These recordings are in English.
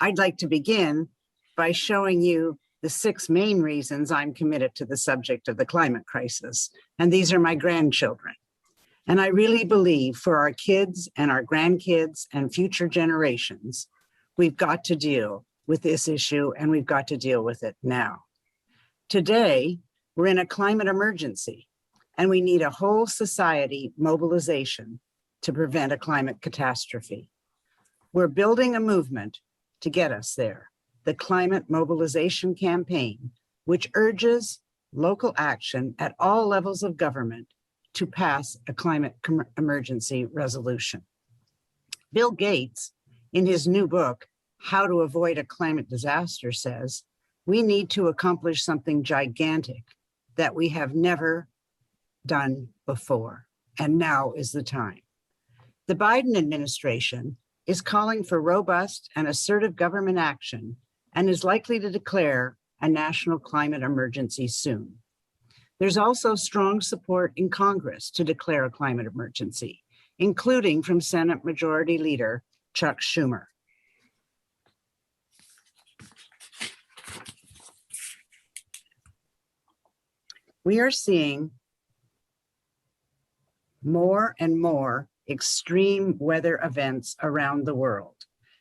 I'd like to begin by showing you the 6 main reasons I'm committed to the subject of the climate crisis. And these are my grandchildren. And I really believe for our kids and our grandkids and future generations, we've got to deal with this issue and we've got to deal with it now. Today, we're in a climate emergency and we need a whole society mobilization to prevent a climate catastrophe. We're building a movement to get us there, the Climate Mobilization Campaign, which urges local action at all levels of government to pass a climate emergency resolution. Bill Gates, in his new book, How to Avoid a Climate Disaster, says, we need to accomplish something gigantic that we have never done before, and now is the time. The Biden administration is calling for robust and assertive government action and is likely to declare a national climate emergency soon. There's also strong support in Congress to declare a climate emergency, including from Senate Majority Leader Chuck Schumer. We are seeing more and more extreme weather events around the world.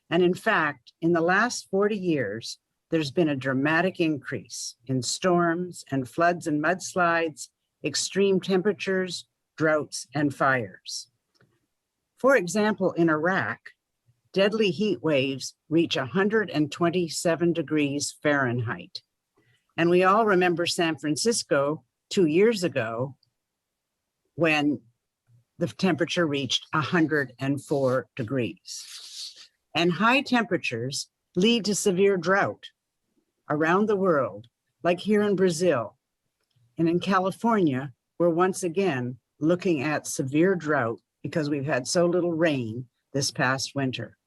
And in fact, in the last 40 years, there's been a dramatic increase in storms and floods and mudslides, extreme temperatures, droughts, and fires. For example, in Iraq, deadly heat waves reach 127 degrees Fahrenheit. And we all remember San Francisco 2 years ago when the temperature reached 104 degrees. And high temperatures lead to severe drought around the world, like here in Brazil. And in California, we're once again looking at severe drought because we've had so little rain this past winter.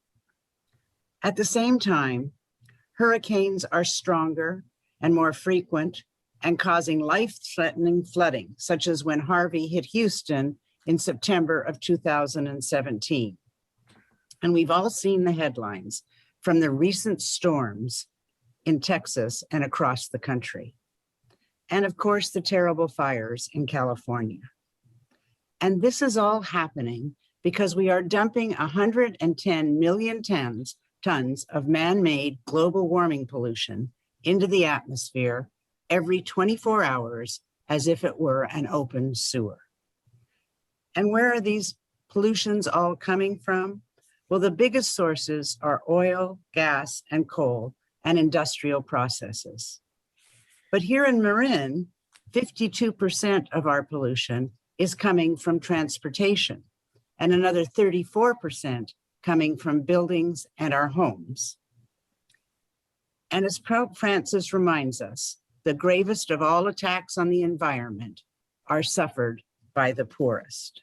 At the same time, hurricanes are stronger and more frequent and causing life-threatening flooding, such as when Harvey hit Houston in September of 2017. And we've all seen the headlines from the recent storms in Texas and across the country. And of course, the terrible fires in California. And this is all happening because we are dumping 110 million tons of man-made global warming pollution into the atmosphere every 24 hours as if it were an open sewer. And where are these pollutions all coming from? Well, the biggest sources are oil, gas, and coal, and industrial processes. But here in Marin, 52% of our pollution is coming from transportation, and another 34% coming from buildings and our homes. And as Pope Francis reminds us, the gravest of all attacks on the environment are suffered by the poorest.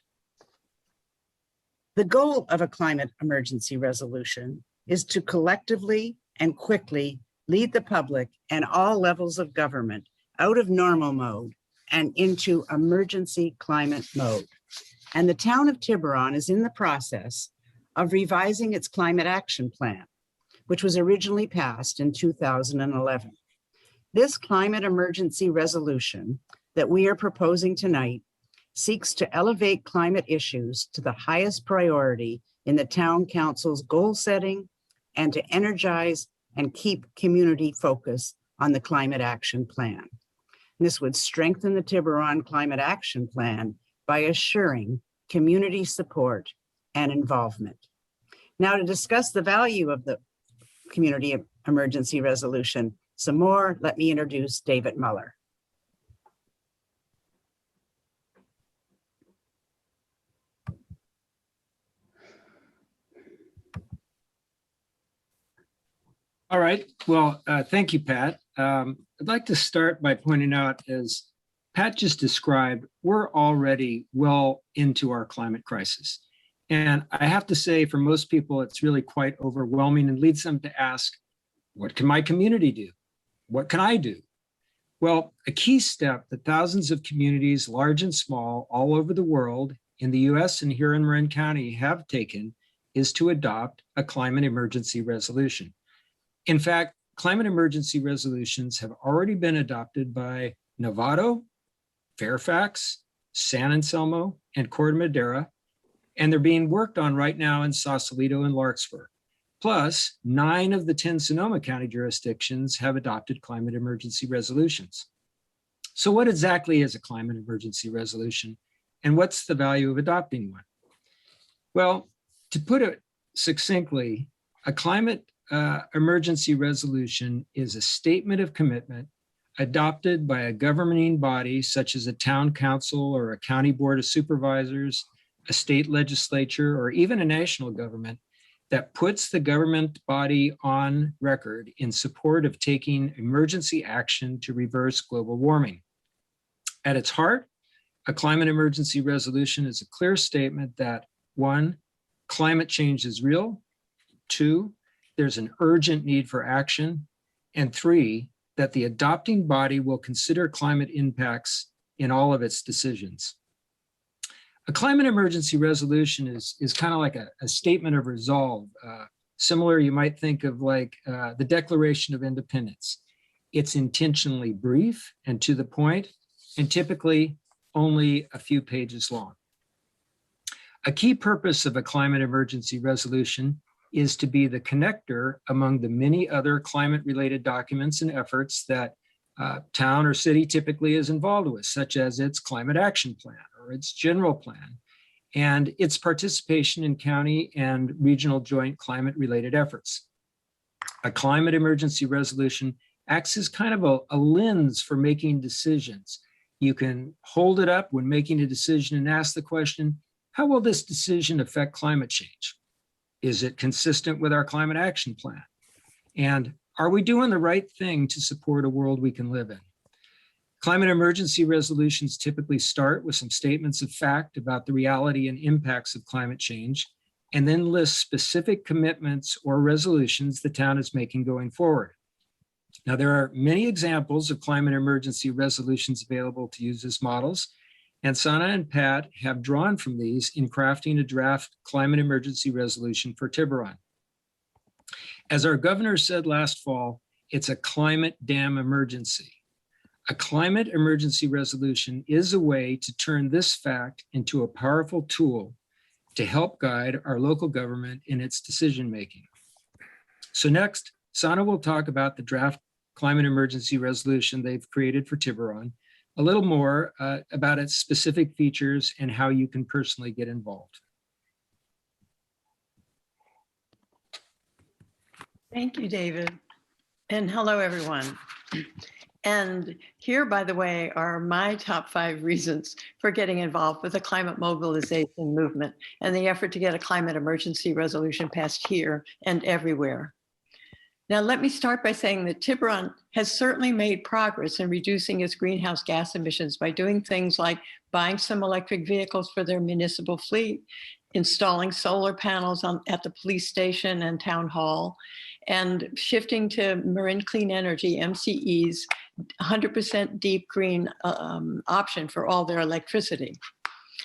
The goal of a climate emergency resolution is to collectively and quickly lead the public and all levels of government out of normal mode and into emergency climate mode. And the town of Tiburon is in the process of revising its climate action plan, which was originally passed in 2011. This climate emergency resolution that we are proposing tonight seeks to elevate climate issues to the highest priority in the town council's goal setting and to energize and keep community focus on the climate action plan. This would strengthen the Tiburon Climate Action Plan by assuring community support and involvement. Now, to discuss the value of the community emergency resolution some more, let me introduce David Muller. All right. Well, thank you, Pat. I'd like to start by pointing out, as Pat just described, we're already well into our climate crisis. And I have to say, for most people, it's really quite overwhelming and leads them to ask, what can my community do? What can I do? Well, a key step that thousands of communities, large and small, all over the world, in the US and here in Marin County have taken is to adopt a climate emergency resolution. In fact, climate emergency resolutions have already been adopted by Novato, Fairfax, San Anselmo, and Corte Madera, and they're being worked on right now in Sausalito and Larkspur. Plus, 9 of the 10 Sonoma County jurisdictions have adopted climate emergency resolutions. So what exactly is a climate emergency resolution, and what's the value of adopting one? Well, to put it succinctly, a climate emergency resolution is a statement of commitment adopted by a governing body such as a town council or a county board of supervisors, a state legislature, or even a national government that puts the government body on record in support of taking emergency action to reverse global warming. At its heart, a climate emergency resolution is a clear statement that 1, climate change is real, 2, there's an urgent need for action, and 3, that the adopting body will consider climate impacts in all of its decisions. A climate emergency resolution is kind of like a statement of resolve. Similar, you might think of like the Declaration of Independence. It's intentionally brief and to the point, and typically only a few pages long. A key purpose of a climate emergency resolution is to be the connector among the many other climate-related documents and efforts that town or city typically is involved with, such as its climate action plan or its general plan, and its participation in county and regional joint climate-related efforts. A climate emergency resolution acts as kind of a lens for making decisions. You can hold it up when making a decision and ask the question, how will this decision affect climate change? Is it consistent with our climate action plan? And are we doing the right thing to support a world we can live in? Climate emergency resolutions typically start with some statements of fact about the reality and impacts of climate change, and then list specific commitments or resolutions the town is making going forward. Now, there are many examples of climate emergency resolutions available to use as models, and Sana and Pat have drawn from these in crafting a draft climate emergency resolution for Tiburon. As our governor said last fall, it's a climate damn emergency. A climate emergency resolution is a way to turn this fact into a powerful tool to help guide our local government in its decision-making. So next, Sana will talk about the draft climate emergency resolution they've created for Tiburon, a little more about its specific features and how you can personally get involved. Thank you, David. And hello, everyone. And here, by the way, are my top 5 reasons for getting involved with the climate mobilization movement and the effort to get a climate emergency resolution passed here and everywhere. Now, let me start by saying that Tiburon has certainly made progress in reducing its greenhouse gas emissions by doing things like buying some electric vehicles for their municipal fleet, installing solar panels at the police station and town hall, and shifting to Marin Clean Energy, MCE's 100% deep green option for all their electricity.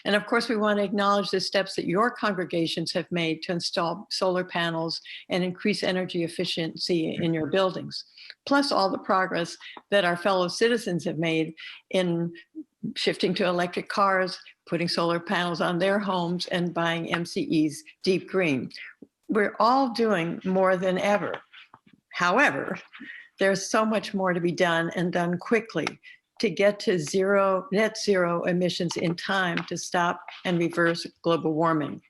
And of course, we want to acknowledge the steps that your congregations have made to install solar panels and increase energy efficiency in your buildings, plus all the progress that our fellow citizens have made in shifting to electric cars, putting solar panels on their homes, and buying MCE's deep green. We're all doing more than ever. However, there's so much more to be done and done quickly to get to net zero emissions in time to stop and reverse global warming.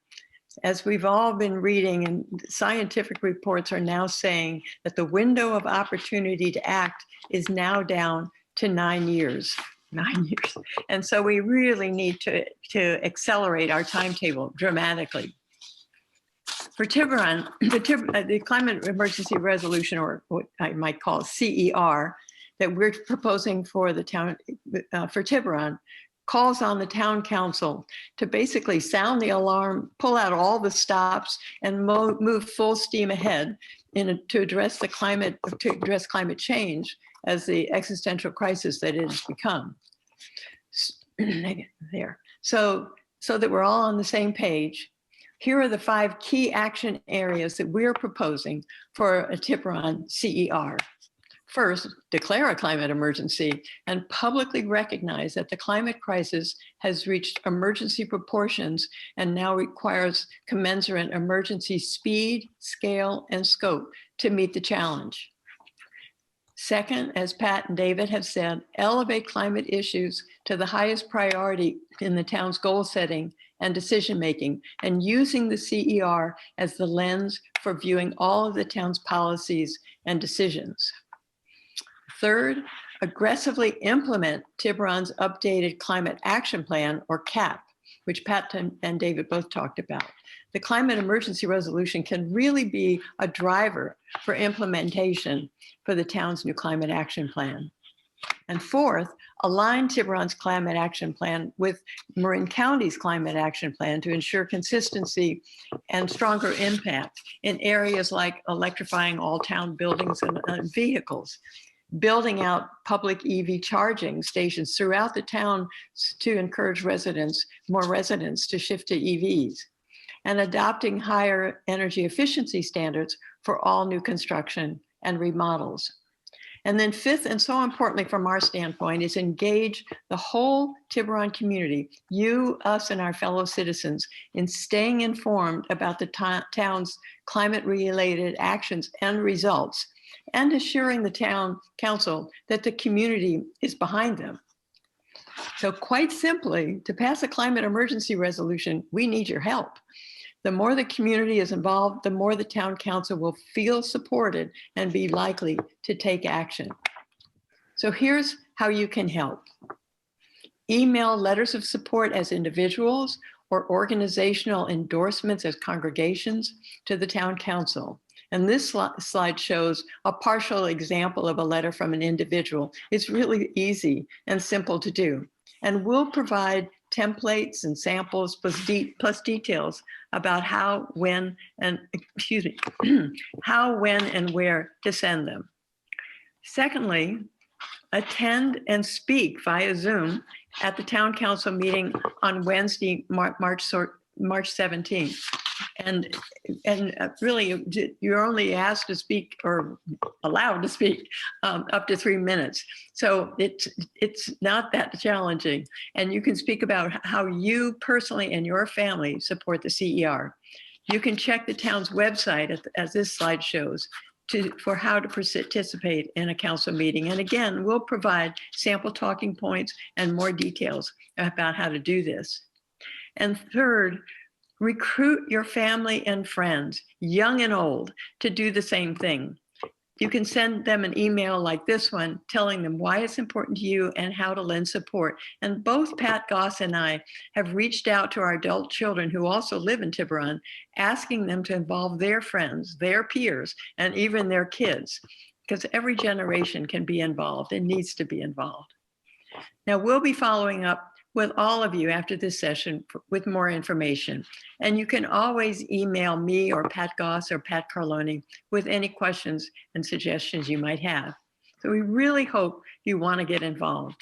As we've all been reading, and scientific reports are now saying that the window of opportunity to act is now down to 9 years. 9 years. And so we really need to accelerate our timetable dramatically. For Tiburon, the Climate Emergency Resolution, or what I might call CER, that we're proposing for the town, for Tiburon, calls on the town council to basically sound the alarm, pull out all the stops, and move full steam ahead to address climate change as the existential crisis that it has become. There. So that we're all on the same page. Here are the 5 key action areas that we're proposing for a Tiburon CER. First, declare a climate emergency and publicly recognize that the climate crisis has reached emergency proportions and now requires commensurate emergency speed, scale, and scope to meet the challenge. Second, as Pat and David have said, elevate climate issues to the highest priority in the town's goal setting and decision-making, and using the CER as the lens for viewing all of the town's policies and decisions. Third, aggressively implement Tiburon's updated Climate Action Plan, or CAP, which Pat and David both talked about. The climate emergency resolution can really be a driver for implementation for the town's new climate action plan. And fourth, align Tiburon's climate action plan with Marin County's climate action plan to ensure consistency and stronger impact in areas like electrifying all town buildings and vehicles, building out public EV charging stations throughout the town to encourage more residents to shift to EVs, and adopting higher energy efficiency standards for all new construction and remodels. And then fifth, and so importantly from our standpoint, is engage the whole Tiburon community, you, us, and our fellow citizens, in staying informed about the town's climate-related actions and results, and assuring the town council that the community is behind them. So quite simply, to pass a climate emergency resolution, we need your help. The more the community is involved, the more the town council will feel supported and be likely to take action. So here's how you can help. Email letters of support as individuals or organizational endorsements as congregations to the town council. And this slide shows a partial example of a letter from an individual. It's really easy and simple to do. And we'll provide templates and samples plus details about how, when, and how, when, and where to send them. Secondly, attend and speak via Zoom at the town council meeting on Wednesday, March 17th. And really, you're only asked to speak or allowed to speak up to 3 minutes. So it's not that challenging. And you can speak about how you personally and your family support the CER. You can check the town's website, as this slide shows, for how to participate in a council meeting. And again, we'll provide sample talking points and more details about how to do this. And third, recruit your family and friends, young and old, to do the same thing. You can send them an email like this one, telling them why it's important to you and how to lend support. And both Pat Goss and I have reached out to our adult children who also live in Tiburon, asking them to involve their friends, their peers, and even their kids, because every generation can be involved and needs to be involved. Now, we'll be following up with all of you after this session with more information. And you can always email me or Pat Goss or Pat Carloni with any questions and suggestions you might have. So we really hope you want to get involved.